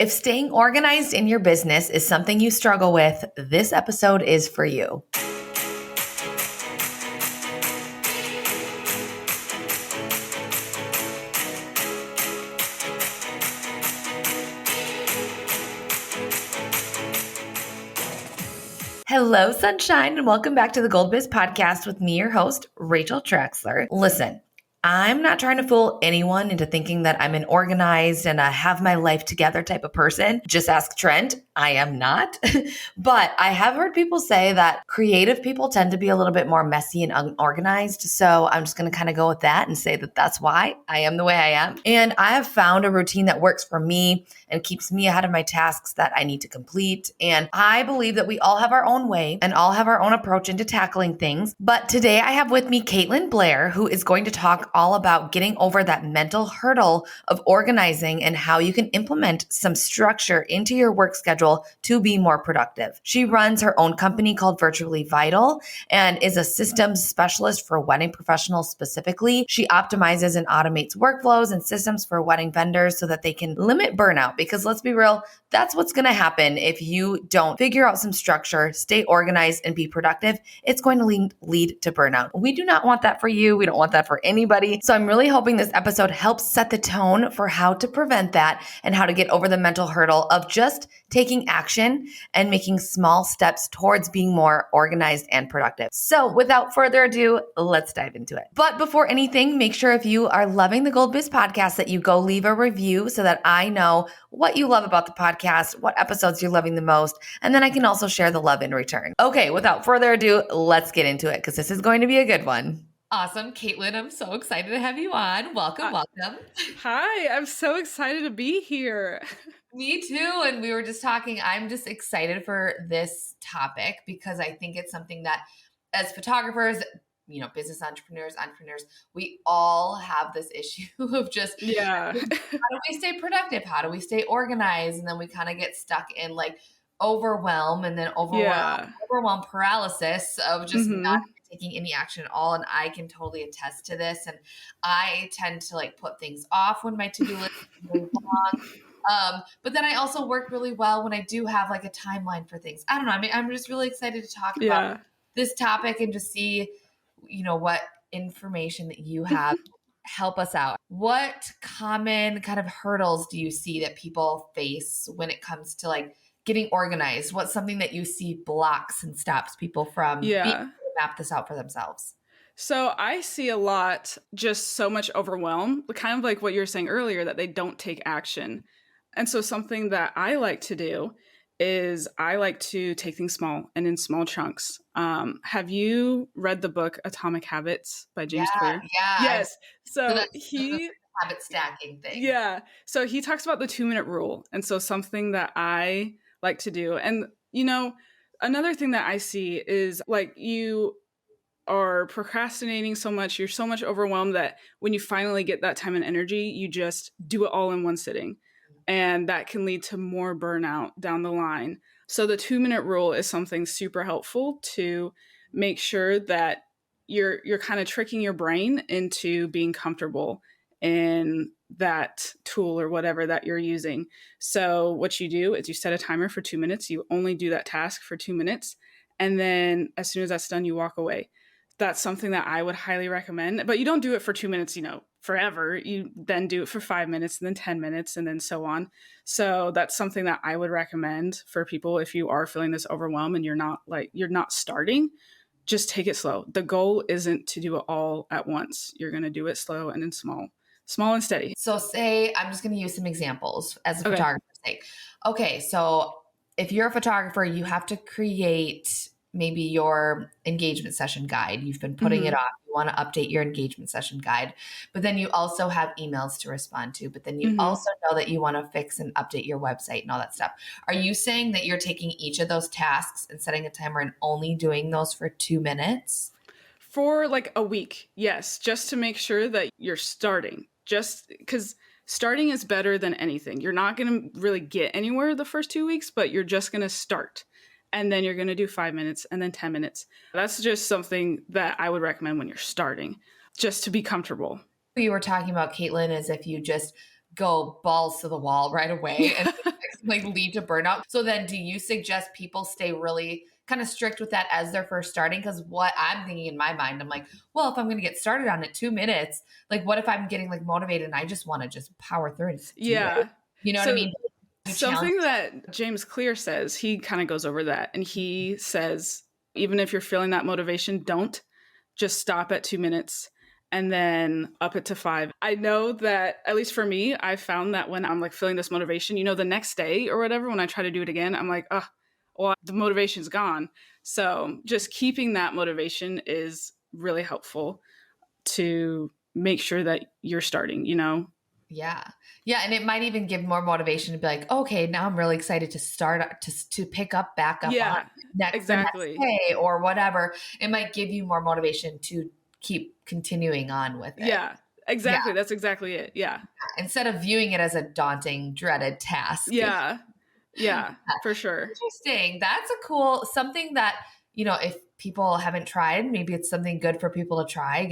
If staying organized in your business is something you struggle with, this episode is for you. Hello, sunshine, and welcome back to the Gold Biz Podcast with me, your host, Rachel Traxler. Listen, I'm not trying to fool anyone into thinking that I'm an organized and a have my life together type of person. Just ask Trent. I am not. But I have heard people say that creative people tend to be a little bit more messy and unorganized. So I'm just going to kind of go with that and say that that's why I am the way I am. And I have found a routine that works for me and keeps me ahead of my tasks that I need to complete. And I believe that we all have our own way and all have our own approach into tackling things. But today I have with me Kaitlyn Blair, who is going to talk all about getting over that mental hurdle of organizing and how you can implement some structure into your work schedule to be more productive. She runs her own company called Virtually Vital and is a systems specialist for wedding professionals specifically. She optimizes and automates workflows and systems for wedding vendors so that they can limit burnout. Because let's be real, that's what's going to happen if you don't figure out some structure, stay organized, and be productive. It's going to lead to burnout. We do not want that for you. We don't want that for anybody. So I'm really hoping this episode helps set the tone for how to prevent that and how to get over the mental hurdle of just taking action and making small steps towards being more organized and productive. So without further ado, let's dive into it. But before anything, make sure if you are loving the Gold Biz Podcast that you go leave a review so that I know what you love about the podcast, what episodes you're loving the most, and then I can also share the love in return. Okay, without further ado, let's get into it because this is going to be a good one. Awesome. Kaitlyn, I'm so excited to have you on. Welcome. Hi, I'm so excited to be here. Me too. And we were just talking, I'm just excited for this topic because I think it's something that as photographers, business entrepreneurs, we all have this issue of just, Yeah. how do we stay productive? How do we stay organized? And then we kind of get stuck in like overwhelm and then overwhelm paralysis of just not taking any action at all. And I can totally attest to this. And I tend to like put things off when my to-do list is really long. But then I also work really well when I do have like a timeline for things. I don't know. I mean, I'm just really excited to talk about this topic and just see, what information that you have help us out. What common kind of hurdles do you see that people face when it comes to like getting organized? What's something that you see blocks and stops people from being able to map this out for themselves? So I see a lot, just so much overwhelm, kind of like what you were saying earlier, that they don't take action. And so something that I like to do is I like to take things small and in small chunks. Have you read the book Atomic Habits by James Clear? Yeah. Yes. So he habit stacking thing. Yeah. So he talks about the 2-minute rule. And so something that I like to do. And, another thing that I see is like you are procrastinating so much, you're so much overwhelmed that when you finally get that time and energy, you just do it all in one sitting. And that can lead to more burnout down the line. So the 2-minute rule is something super helpful to make sure that you're kind of tricking your brain into being comfortable in that tool or whatever that you're using. So what you do is you set a timer for 2 minutes. You only do that task for 2 minutes. And then as soon as that's done, you walk away. That's something that I would highly recommend. But you don't do it for 2 minutes, forever. You then do it for 5 minutes and then 10 minutes and then so on. So that's something that I would recommend for people if you are feeling this overwhelm and you're not starting. Just take it slow. The goal isn't to do it all at once. You're going to do it slow and in small and steady. So say, I'm just going to use some examples as a photographer's sake. Okay. So if you're a photographer, you have to create maybe your engagement session guide. You've been putting it off. You want to update your engagement session guide, but then you also have emails to respond to, but then you also know that you want to fix and update your website and all that stuff. Are you saying that you're taking each of those tasks and setting a timer and only doing those for 2 minutes? For like a week. Yes. Just to make sure that you're starting. Just because starting is better than anything. You're not going to really get anywhere the first 2 weeks, but you're just going to start. And then you're going to do 5 minutes and then 10 minutes. That's just something that I would recommend when you're starting, just to be comfortable. You were talking about, Kaitlyn, as if you just go balls to the wall right away and fix like lead to burnout. So then do you suggest people stay really kind of strict with that as they're first starting? Because what I'm thinking in my mind, I'm like, well, if I'm going to get started on it 2 minutes, like what if I'm getting like motivated and I just want to just power through and just do it? Yeah. You know what I So mean? You challenge. something that James Clear says, he kind of goes over that. And he says, even if you're feeling that motivation, don't just stop at 2 minutes and then up it to 5. I know that, at least for me, I found that when I'm like feeling this motivation, the next day or whatever, when I try to do it again, I'm like, oh, well, the motivation's gone. So just keeping that motivation is really helpful to make sure that you're starting. Yeah. Yeah. And it might even give more motivation to be like, okay, now I'm really excited to start to pick up back up on Yeah, the next exactly. day or whatever. It might give you more motivation to keep continuing on with it. Yeah, Yeah. exactly. That's exactly it. Yeah. Instead of viewing it as a daunting, dreaded task. Yeah. Yeah, for sure. Interesting. That's a cool something that, if people haven't tried, maybe it's something good for people to try,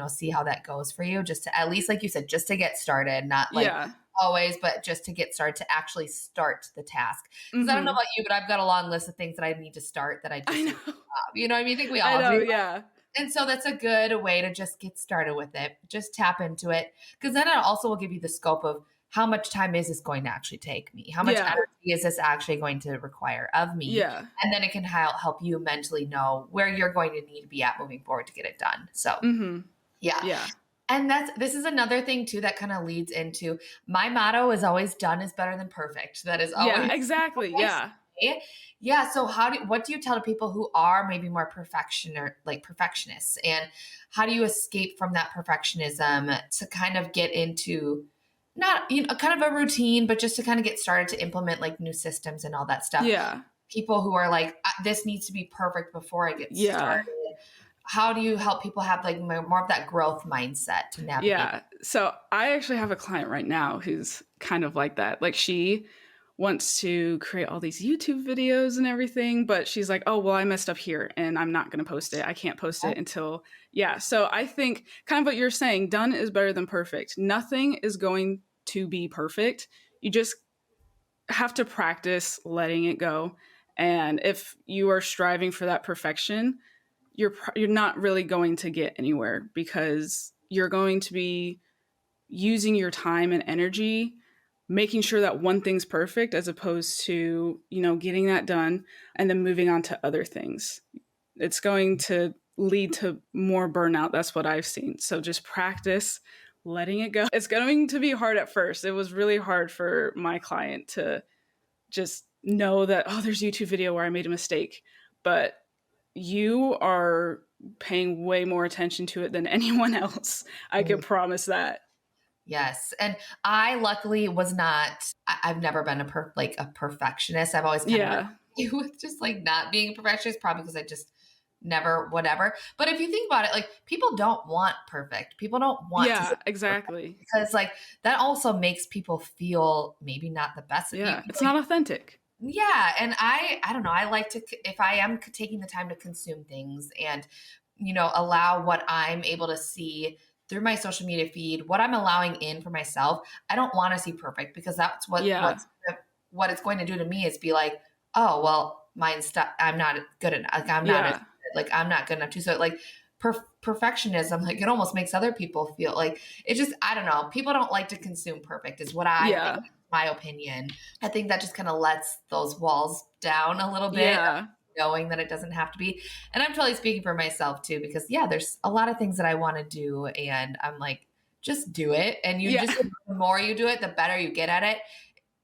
see how that goes for you. Just to, at least, like you said, just to get started, not like Yeah. always, but just to get started, to actually start the task. Because I don't know Mhm. about you, but I've got a long list of things that I need to start that I I just need to know. stop. You know what I mean? I think we I all know, do. yeah. And so that's a good way to just get started with it. Just tap into it. Because then it also will give you the scope of how much time is this going to actually take me? How much Yeah. energy is this actually going to require of me? Yeah. And then it can help you mentally know where you're going to need to be at moving forward to get it done. So, Mhm. yeah. Yeah. And this is another thing too that kind of leads into my motto is always done is better than perfect. That is always Yeah, exactly. what I Yeah. say. Yeah. So what do you tell to people who are maybe more perfectionists, and how do you escape from that perfectionism to kind of get into not, kind of a routine, but just to kind of get started to implement like new systems and all that stuff. Yeah. People who are like, this needs to be perfect before I get Yeah. started. How do you help people have like more of that growth mindset to navigate? Yeah. So I actually have a client right now who's kind of like that. Like she wants to create all these YouTube videos and everything, but she's like, oh, well, I messed up here and I'm not going to post it. I can't post it until, yeah. So I think kind of what you're saying, done is better than perfect. Nothing is going to be perfect. You just have to practice letting it go. And if you are striving for that perfection, you're not really going to get anywhere because you're going to be using your time and energy making sure that one thing's perfect as opposed to, getting that done and then moving on to other things. It's going to lead to more burnout. That's what I've seen. So just practice letting it go. It's going to be hard at first. It was really hard for my client to just know that, oh, there's a YouTube video where I made a mistake. But you are paying way more attention to it than anyone else. I can promise that. Yes. And I luckily was not, I've never been a perfectionist. I've always kind of Yeah. been with just like not being a perfectionist, probably because I just never, whatever. But if you think about it, like people don't want perfect. People don't want to Yeah, see exactly. because like that also makes people feel maybe not the best. Yeah, it's not authentic. Yeah. And I don't know. I like to, if I am taking the time to consume things and, allow what I'm able to see through my social media feed, what I'm allowing in for myself, I don't want to see perfect because that's Yeah. what it's going to do to me is be like, oh, well, mine's stuff. I'm not good enough. Like, I'm not, Yeah. like, I'm not good enough too. So like perfectionism, like it almost makes other people feel like it just, I don't know. People don't like to consume perfect is what I Yeah. think, my opinion. I think that just kind of lets those walls down a little bit, Yeah. knowing that it doesn't have to be. And I'm totally speaking for myself too, because yeah, there's a lot of things that I want to do. And I'm like, just do it. And Yeah. the more you do it, the better you get at it.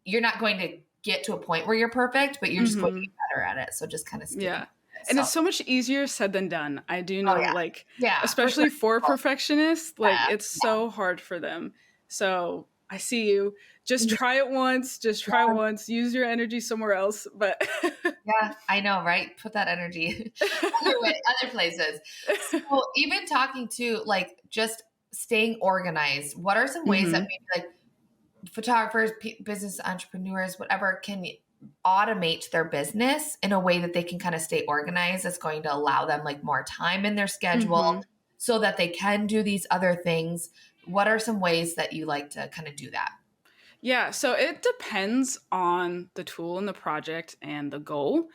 You're not going to get to a point where you're perfect, but you're just going to get better at it. So just kind of stick Yeah. with it. And So, it's so much easier said than done. I do know, yeah. like, Yeah. especially for perfectionists, like, Yeah. it's so hard for them. So I see you. Just try it once. Just try once. Use your energy somewhere else. But yeah, I know, right? Put that energy other places. So even talking to like just staying organized, what are some ways that maybe like photographers, business entrepreneurs, whatever, can automate their business in a way that they can kind of stay organized? That's going to allow them like more time in their schedule so that they can do these other things. What are some ways that you like to kind of do that? Yeah, so it depends on the tool and the project and the goal,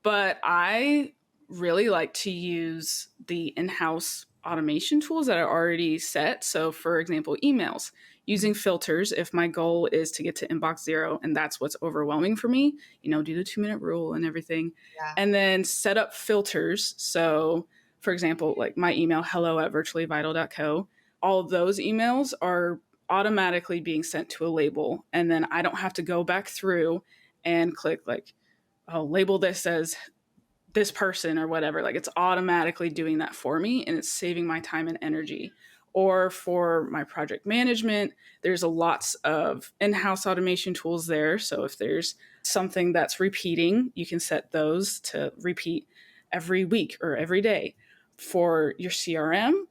but I really like to use the in-house automation tools that are already set. So for example, emails, using filters if my goal is to get to inbox zero and that's what's overwhelming for me, do the 2-minute rule and everything. Yeah. And then set up filters. So for example, like my email hello@virtuallyvital.co, all of those emails are automatically being sent to a label, and then I don't have to go back through and click like, oh, label this as this person or whatever. Like it's automatically doing that for me and it's saving my time and energy. Or for my project management, there's a lots of in-house automation tools there. So if there's something that's repeating, you can set those to repeat every week or every day. For your CRM,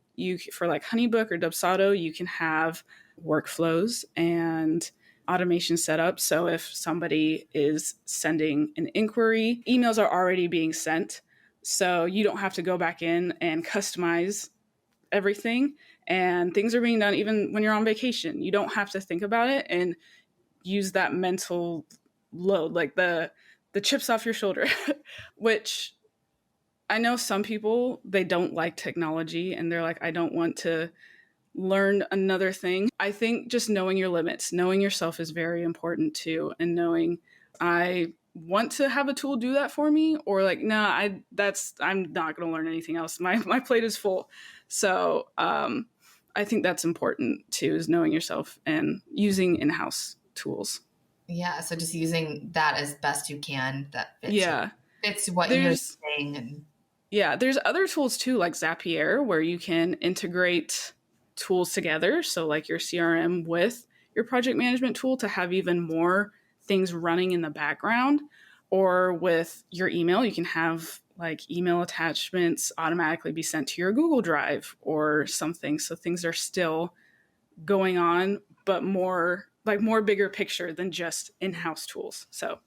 for like Honeybook or Dubsado, you can have workflows and automation set up. So if somebody is sending an inquiry, emails are already being sent. So you don't have to go back in and customize everything. And things are being done even when you're on vacation. You don't have to think about it and use that mental load, like the chips off your shoulder, which I know some people, they don't like technology and they're like, I don't want to learn another thing. I think just knowing your limits, knowing yourself is very important too, and knowing I want to have a tool do that for me, or like, nah, I'm not going to learn anything else. My plate is full. So I think that's important too, is knowing yourself and using in-house tools. Yeah, so just using that as best you can that Yeah. fits what you're saying. And yeah, there's other tools too, like Zapier, where you can integrate tools together. So, like your CRM with your project management tool to have even more things running in the background. Or with your email, you can have like email attachments automatically be sent to your Google Drive or something. So things are still going on, but more bigger picture than just in-house tools. So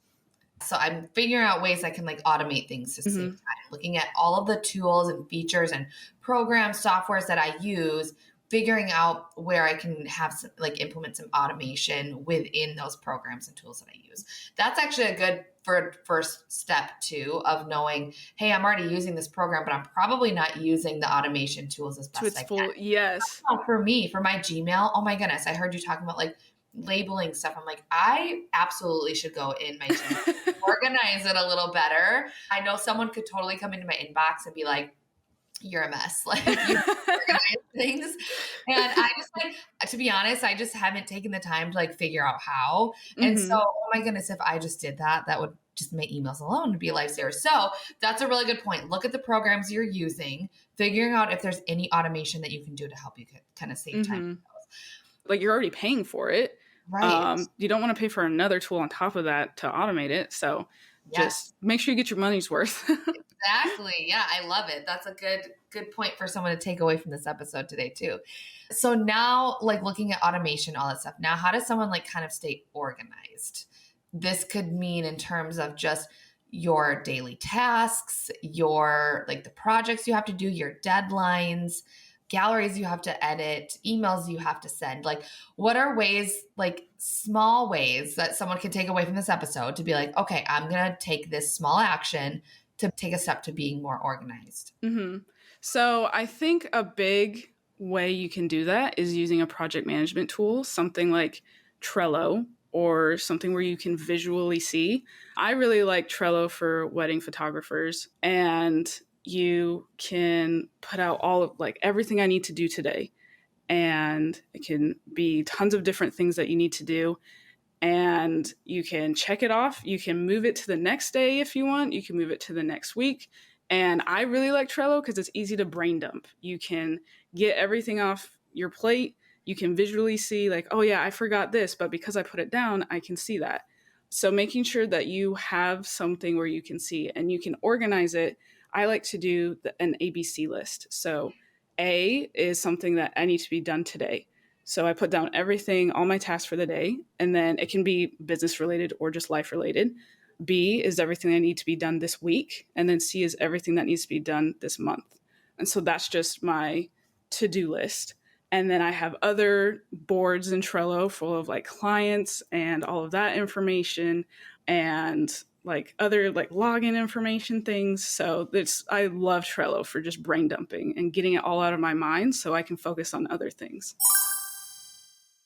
I'm figuring out ways I can like automate things to save time, looking at all of the tools and features and programs, softwares that I use, figuring out where I can have some, like implement some automation within those programs and tools that I use. That's actually a good first step too, of knowing, hey, I'm already using this program, but I'm probably not using the automation tools as best I can. Yes. For me, for my Gmail, oh my goodness, I heard you talking about like labeling stuff. I'm like, I absolutely should go in my Gmail, organize it a little better. I know someone could totally come into my inbox and be like, you're a mess. Like you organize things. And I just like, to be honest, I just haven't taken the time to like figure out how. And so, oh my goodness, if I just did that, that would just make emails alone be a lifesaver. So that's a really good point. Look at the programs you're using, figuring out if there's any automation that you can do to help you kind of save time. Like you're already paying for it. Right. You don't want to pay for another tool on top of that to automate it. So just make sure you get your money's worth. Exactly. Yeah, I love it. That's a good point for someone to take away from this episode today too. So now, like looking at automation, all that stuff. Now, how does someone like kind of stay organized? This could mean in terms of just your daily tasks, your like the projects you have to do, your deadlines, galleries you have to edit, emails you have to send. Like, what are ways, like small ways that someone can take away from this episode to be like, okay, I'm going to take this small action to take a step to being more organized? So I think a big way you can do that is using a project management tool, something like Trello or something where you can visually see. I really like Trello for wedding photographers, and you can put out all of like everything I need to do today. And it can be tons of different things that you need to do. And you can check it off. You can move it to the next day if you want. You can move it to the next week. And I really like Trello because it's easy to brain dump. You can get everything off your plate. You can visually see like, oh yeah, I forgot this, but because I put it down, I can see that. So making sure that you have something where you can see and you can organize it. I like to do an ABC list. So A is something that I need to be done today. So I put down everything, all my tasks for the day, and then it can be business related or just life related. B is everything that need to be done this week, and then C is everything that needs to be done this month. And so that's just my to-do list. And then I have other boards in Trello full of like clients and all of that information and like other like login information things. So I love Trello for just brain dumping and getting it all out of my mind so I can focus on other things.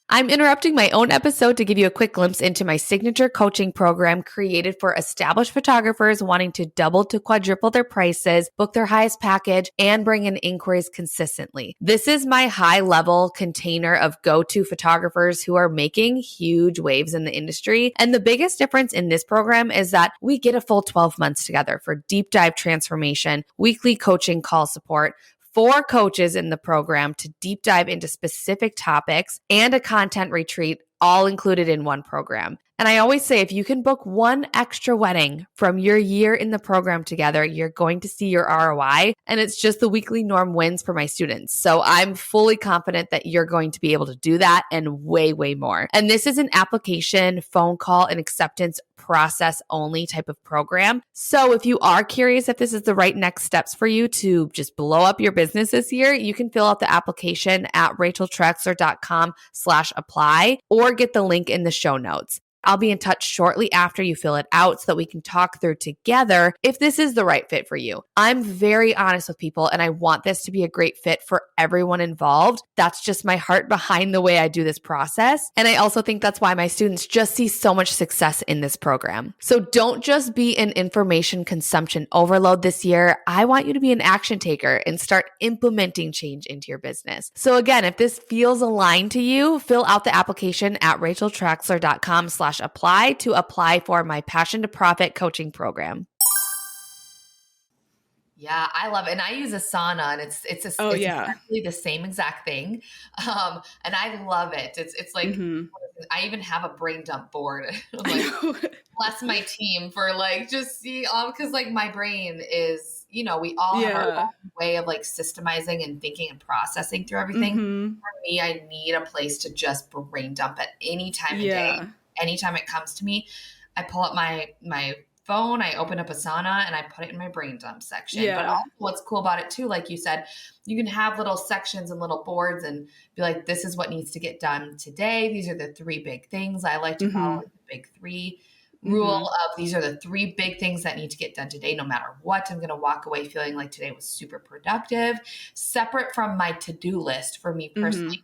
I'm interrupting my own episode to give you a quick glimpse into my signature coaching program created for established photographers wanting to double to quadruple their prices, book their highest package, and bring in inquiries consistently. This is my high-level container of go-to photographers who are making huge waves in the industry. And the biggest difference in this program is that we get a full 12 months together for deep dive transformation, weekly coaching call support, 4 coaches in the program to deep dive into specific topics, and a content retreat all included in one program. And I always say, if you can book one extra wedding from your year in the program together, you're going to see your ROI. And it's just the weekly norm wins for my students. So I'm fully confident that you're going to be able to do that and way, way more. And this is an application, phone call, and acceptance process only type of program. So if you are curious if this is the right next steps for you to just blow up your business this year, you can fill out the application at racheltraxler.com/apply or get the link in the show notes. I'll be in touch shortly after you fill it out so that we can talk through together if this is the right fit for you. I'm very honest with people and I want this to be a great fit for everyone involved. That's just my heart behind the way I do this process. And I also think that's why my students just see so much success in this program. So don't just be an information consumption overload this year. I want you to be an action taker and start implementing change into your business. So again, if this feels aligned to you, fill out the application at racheltraxler.com/apply to apply for my Passion to Profit coaching program. Yeah, I love it. And I use Asana and it's exactly the same exact thing. And I love it. It's like, I even have a brain dump board. Like, bless my team for like, just see, cause like my brain is, we all have our own way of like systemizing and thinking and processing through everything. For me, I need a place to just brain dump at any time of day. Anytime it comes to me, I pull up my phone, I open up Asana and I put it in my brain dump section. But also what's cool about it too, like you said, you can have little sections and little boards and be like, this is what needs to get done today. These are the 3 big things. I like to call it the big 3 rule of these are the 3 big things that need to get done today. No matter what, I'm going to walk away feeling like today was super productive, separate from my to-do list for me personally,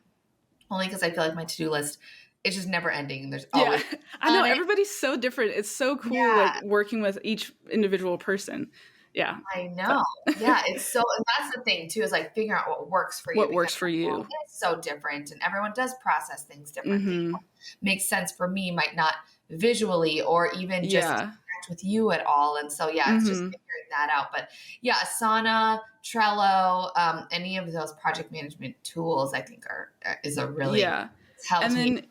only because I feel like my to-do list, it's just never ending. There's always I know everybody's so different. It's so cool like working with each individual person. Yeah. I know. Yeah. It's so, and that's the thing too, is like figuring out what works for you. What works for you. It's so different and everyone does process things differently. What makes sense for me might not visually or even just interact with you at all. And so, it's just figuring that out. But Asana, Trello, any of those project management tools, I think is a really, helps me tremendously.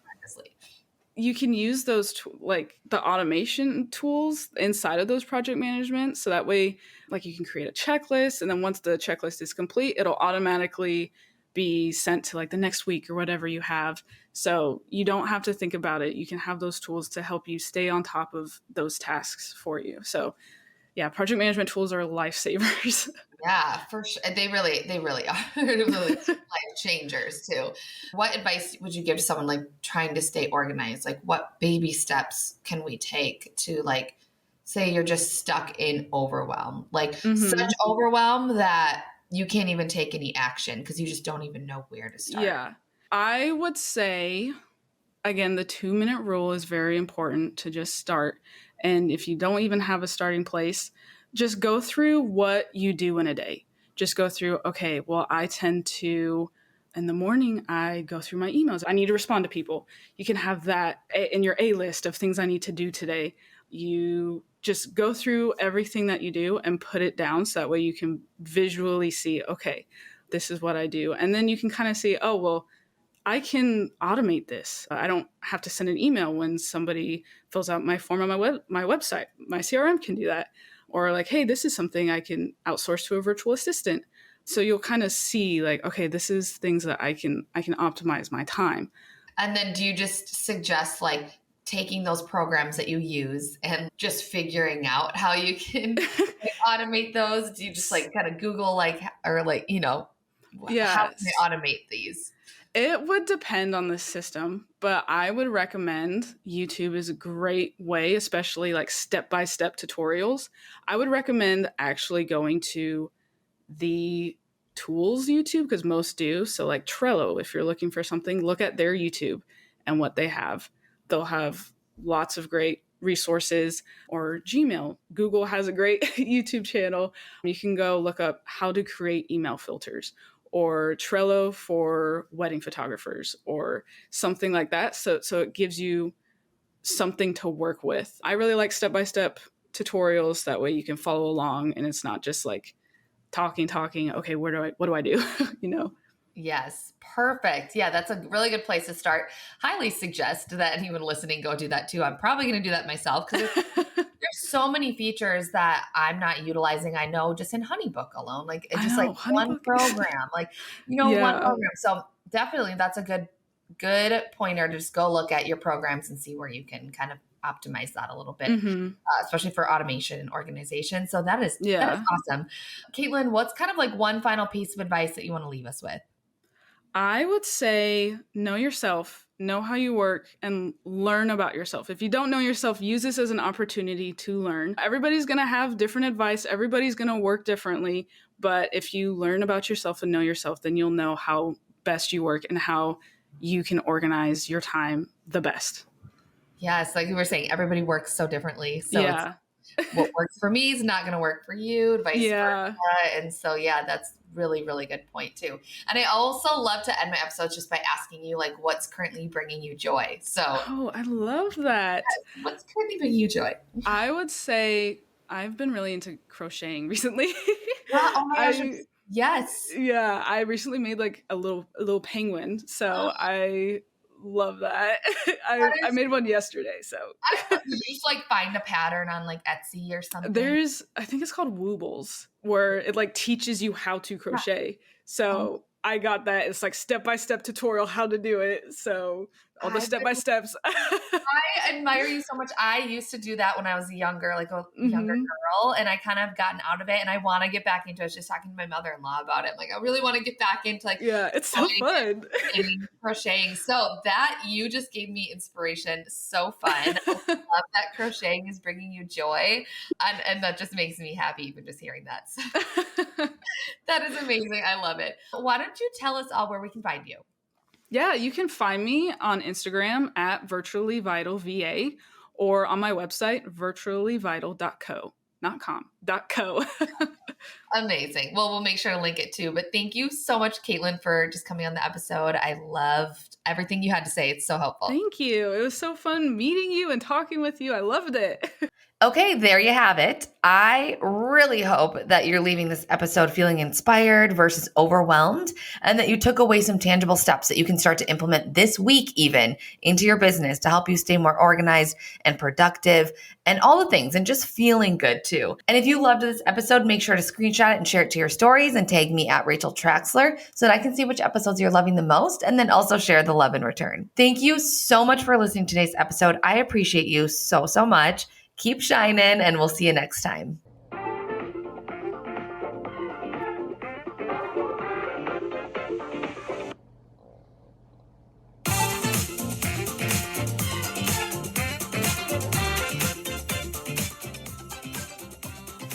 You can use those like the automation tools inside of those project management. So that way, like you can create a checklist. And then once the checklist is complete, it'll automatically be sent to like the next week or whatever you have. So you don't have to think about it. You can have those tools to help you stay on top of those tasks for you. So project management tools are lifesavers. Yeah, for sure. They really are. They're really life changers too. What advice would you give to someone like trying to stay organized? Like what baby steps can we take to like, say you're just stuck in overwhelm, like such overwhelm that you can't even take any action because you just don't even know where to start? Yeah, I would say, again, the 2-minute rule is very important to just start. And if you don't even have a starting place, just go through what you do in a day. Just go through, okay, well, I tend to, in the morning, I go through my emails. I need to respond to people. You can have that in your A list of things I need to do today. You just go through everything that you do and put it down so that way you can visually see, okay, this is what I do. And then you can kind of see, oh, well, I can automate this. I don't have to send an email when somebody fills out my form on my website. My CRM can do that. Or like, hey, this is something I can outsource to a virtual assistant. So you'll kind of see like, okay, this is things that I can optimize my time. And then do you just suggest like taking those programs that you use and just figuring out how you can like, automate those? Do you just like kind of Google like, or like, how can I automate these? It would depend on the system, but I would recommend YouTube is a great way, especially like step-by-step tutorials. I would recommend actually going to the tools YouTube because most do. So like Trello, if you're looking for something, look at their YouTube and what they have. They'll have lots of great resources, or Gmail. Google has a great YouTube channel. You can go look up how to create email filters, or Trello for wedding photographers, or something like that. So it gives you something to work with. I really like step-by-step tutorials. That way you can follow along and it's not just like talking. Okay, what do I do? you know? Yes, perfect. Yeah, that's a really good place to start. Highly suggest that anyone listening go do that too. I'm probably going to do that myself because there's so many features that I'm not utilizing. I know just in HoneyBook alone, like it's I just know, like one HoneyBook. program, like, one Yeah. program. So definitely that's a good pointer to just go look at your programs and see where you can kind of optimize that a little bit, Mm-hmm. especially for automation and organization. So that is Yeah. awesome. Kaitlyn, what's kind of like one final piece of advice that you want to leave us with? I would say know yourself, know how you work, and learn about yourself. If you don't know yourself, use this as an opportunity to learn. Everybody's going to have different advice, everybody's going to work differently. But if you learn about yourself and know yourself, then you'll know how best you work and how you can organize your time the best. Yes, like you were saying, everybody works so differently. So it's Yeah. what works for me is not going to work for you, vice Yeah. versa. And so, yeah, that's really, really good point too. And I also love to end my episodes just by asking you, like, what's currently bringing you joy? So, Oh, I love that. what's currently bringing you joy? I would say I've been really into crocheting recently. Yeah, oh my gosh, I yes. Yeah, I recently made like a little penguin, so I love that. I That I is, made one yesterday, so did you just like find a pattern on like Etsy or something? I think it's called Woobles, where it like teaches you how to Yeah. crochet. Oh, So I got that. It's like step-by-step tutorial how to do it. So all the I've step by been steps. I admire you so much. I used to do that when I was younger, like a younger hmm girl, and I kind of gotten out of it, and I want to get back into it. I was just talking to my mother-in-law about it. Like, I really want to get back into like Yeah, it's so sewing fun. and crocheting. So that you just gave me inspiration. So fun. I love that crocheting is bringing you joy, and that just makes me happy even just hearing that. So that is amazing. I love it. Why don't you tell us all where we can find you? Yeah, you can find me on Instagram at virtuallyvitalva or on my website, virtuallyvital.co. Not com, .co. Amazing. Well, we'll make sure to link it too. But thank you so much, Kaitlyn, for just coming on the episode. I loved everything you had to say. It's so helpful. Thank you. It was so fun meeting you and talking with you. I loved it. Okay, there you have it. I really hope that you're leaving this episode feeling inspired versus overwhelmed, and that you took away some tangible steps that you can start to implement this week, even into your business to help you stay more organized and productive and all the things, and just feeling good too. And if you loved this episode, make sure to screenshot it and share it to your stories and tag me at Rachel Traxler so that I can see which episodes you're loving the most, and then also share the love in return. Thank you so much for listening to today's episode. I appreciate you so, so much. Keep shining, and we'll see you next time.